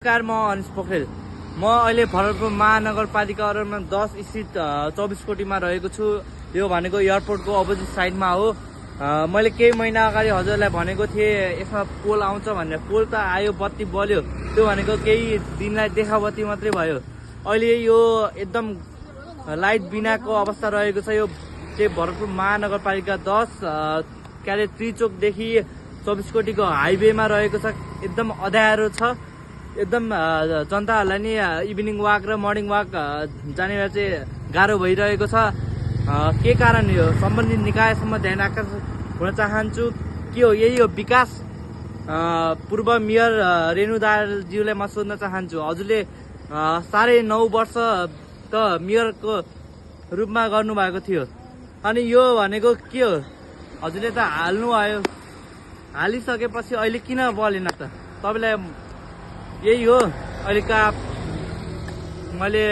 नमस्कार, म अनिश पोखरेल। म अहिले भरतपुर महानगरपालिका अरनमा 10 स्थित 24 कोटीमा रहेको छु। यो भनेको एयरपोर्टको अपोजिट साइडमा हो। मैले केही महिना अगाडि हजुरलाई भनेको थिएँ यसमा पोल आउँछ भनेर। पोल त आयो, बत्ती बल्यो, त्यो भनेको केही दिनलाई देखाबत्ती मात्रै भयो। अहिले यो एकदम लाइट बिनाको अवस्था रहेको छ। यो चाहिँ भरतपुर महानगरपालिका 10 क्यारे त्रिचोकदेखि 24 कोटीको हाइवेमा रहेको छ। एकदम अँध्यारो छ। एकदम जनताहरूलाई नि इभिनिङ वाक र मर्निङ वाक जाने चाहिँ गाह्रो भइरहेको छ। के कारण यो सम्बन्धित निकायसम्म ध्यान आकर्षण हुन चाहन्छु। के हो यही हो विकास? पूर्व मेयर रेणुदारज्यूलाई म सोध्न चाहन्छु, हजुरले 9.5 वर्ष त मेयरको रूपमा गर्नुभएको थियो, अनि यो भनेको के हो? हजुरले त हाल्नुभयो, हालिसकेपछि अहिले किन बलेन त? तपाईँलाई यही हो अहिलेका। मैले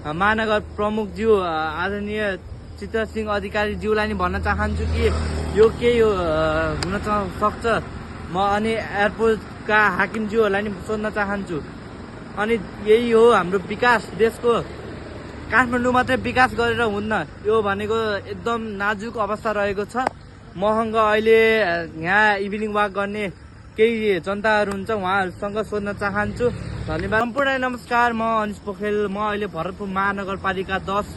महानगर प्रमुखज्यू आदरणीय चित्रसिंह अधिकारीज्यूलाई नि भन्न चाहन्छु कि यो केही हुन सक्छ। म अनि एयरपोर्टका हाकिमज्यूहरूलाई नि सोध्न चाहन्छु। अनि यही हो हाम्रो विकास। देशको काठमाडौँ मात्रै विकास गरेर हुन्न, यो भनेको एकदम नाजुक अवस्था रहेको छ। मसँग अहिले यहाँ इभिनिङ वाक गर्ने केही जनताहरू हुन्छ, उहाँहरूसँग सोध्न चाहन्छु। धन्यवाद। सम्पूर्ण नमस्कार, म अनिश पोखरेल। म अहिले भरतपुर महानगरपालिका 10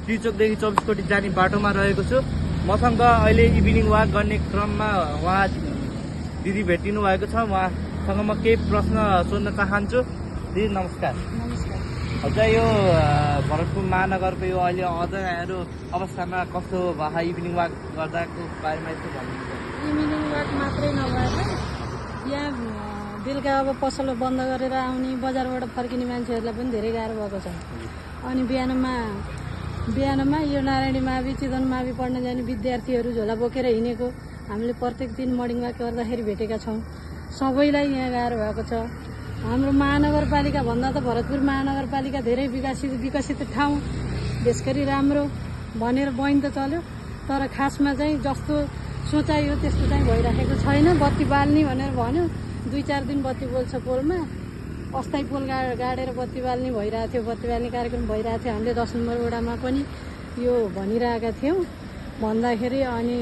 त्रिचोकदेखि 24 कोटी जाने बाटोमा रहेको छु। मसँग अहिले इभिनिङ वाक गर्ने क्रममा उहाँ दिदी भेटिनु भएको छ। उहाँसँग म केही प्रश्न सोध्न चाहन्छु। दिदी नमस्कार। नमस्कार। हजुर, यो भरतपुर महानगरको यो अहिले अँध्यारो अवस्थामा कस्तो भयो? इभिनिङ वाक गर्दाको बारेमा यसो भन्नुहुन्छ। इभिनिङ वाक मात्रै नभएर यहाँ बेलुका अब पसल बन्द गरेर आउने, बजारबाट फर्किने मान्छेहरूलाई पनि धेरै गाह्रो भएको छ। अनि बिहानमा यो नारायणी मावि, चितवन मावि पढ्न जाने विद्यार्थीहरू झोला बोकेर हिँडेको हामीले प्रत्येक दिन मर्निङ वाक गर्दाखेरि भेटेका छौँ। सबैलाई यहाँ गाह्रो भएको छ। हाम्रो महानगरपालिका भन्दा त भरतपुर महानगरपालिका धेरै विकसित ठाउँ, देशकरी राम्रो भनेर बहिनी त चल्यो, तर खासमा चाहिँ जस्तो सोचाइयो त्यस्तो चाहिँ भइराखेको छैन। बत्ती बाल्ने भनेर भन्यो, 2-4 दिन बत्ती बोल्छ पोलमा। अस्थायी पोल गाडेर बत्ती बाल्ने भइरहेको थियो, बत्ती बाल्ने कार्यक्रम भइरहेको थियो। हामीले 10 नम्बर वडामा पनि यो भनिरहेका थियौँ भन्दाखेरि, अनि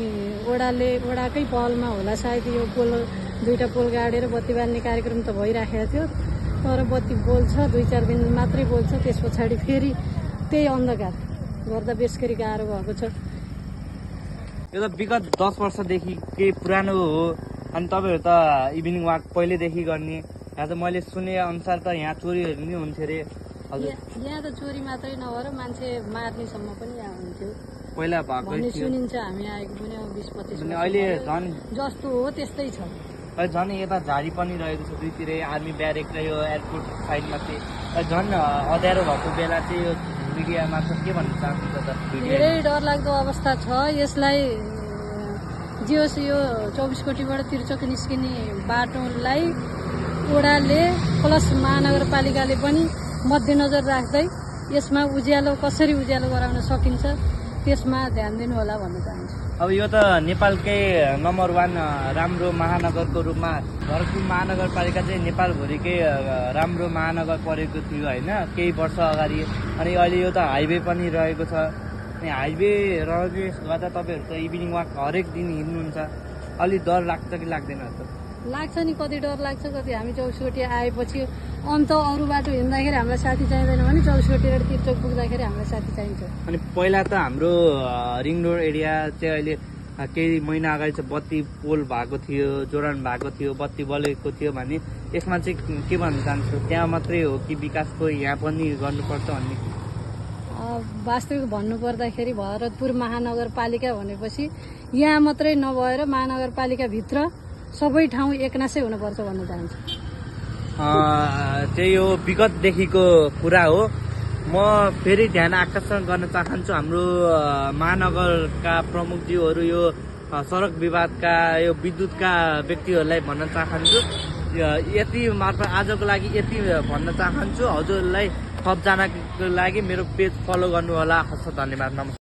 वडाकै पहलमा होला सायद यो पोल 2टा पोल गाडेर बत्ती बाल्ने कार्यक्रम त भइराखेको थियो, तर बत्ती बोल्छ 2-4 दिन मात्रै बोल्छ। त्यस पछाडि फेरि त्यही अन्धकार गर्दा बेसकरी गाह्रो भएको छ। यो त विगत 10 वर्षदेखि केही पुरानो हो। अनि तपाईँहरू त इभिनिङ वाक पहिल्यैदेखि गर्ने। यहाँ त मैले सुने अनुसार त यहाँ चोरीहरू नि हुन्थ्यो अरे। हजुर, यहाँ त चोरी मात्रै नभएर मान्छे मार्नेसम्म पनि यहाँ हुन्थ्यो पहिला भएको भन्ने सुनिन्छ। हामी आएको पनि 20-25 वर्ष अहिले झन् जस्तो हो त्यस्तै छ। अहिले झन् यता झाडी पनि रहेको छ दुईतिरै, आर्मी ब्यारेक र यो एयरपोर्ट साइडमा चाहिँ झन् अँध्यारो भएको बेला चाहिँ यो मिडिया मार्फत के भन्न चाहनुहुन्छ त? धेरै डरलाग्दो अवस्था छ। यसलाई जे होस्, यो 24 कोटीबाट त्रिचोक निस्किने बाटोलाई वडाले प्लस महानगरपालिकाले पनि मध्यनजर राख्दै यसमा कसरी उज्यालो गराउन सकिन्छ त्यसमा ध्यान दिनु होला भन्न चाहन्छु। अब यो त नेपालकै नम्बर 1 राम्रो महानगरको रूपमा भरतपुर महानगरपालिका चाहिँ नेपालभरिकै राम्रो महानगर परेको थियो होइन, केही वर्ष अगाडि। अनि अहिले यो त हाइवे पनि रहेको छ। अनि हाइवे रहने गर्दा तपाईँहरू त इभिनिङ वाक हरेक दिन हिँड्नुहुन्छ, अलि डर लाग्छ कि लाग्दैन त? लाग्छ नि, कति डर लाग्छ। कति हामी 24 कोटी आएपछि अन्त अरू बाटो हिँड्दाखेरि हामीलाई साथी चाहिँदैन भने 24 कोटी र त्रिचोक पुग्दाखेरि हामीलाई साथी चाहिन्छ। अनि पहिला त हाम्रो रिङ रोड एरिया चाहिँ अहिले केही महिना अगाडि चाहिँ बत्ती पोल भएको थियो, जोडान भएको थियो, बत्ती बलेको थियो भने यसमा चाहिँ के भन्न चाहन्छु? त्यहाँ मात्रै हो कि विकासको यहाँ पनि गर्नुपर्छ भन्ने? वास्तविक भन्नुपर्दाखेरि भरतपुर महानगरपालिका भनेपछि यहाँ मात्रै नभएर महानगरपालिकाभित्र सबै ठाउँ एकनासै हुनुपर्छ भन्न चाहन्छु। त्यही हो, विगतदेखिको कुरा हो। म फेरि ध्यान आकर्षण गर्न चाहन्छु हाम्रो महानगरका प्रमुखज्यूहरू, यो सडक विभागका, यो विद्युतका व्यक्तिहरूलाई भन्न चाहन्छु। यति मार्फत आजको लागि यति भन्न चाहन्छु। हजुरलाई थप जानकारीको लागि मेरो पेज फलो गर्नु होला। हस्, धन्यवाद, नमस्कार।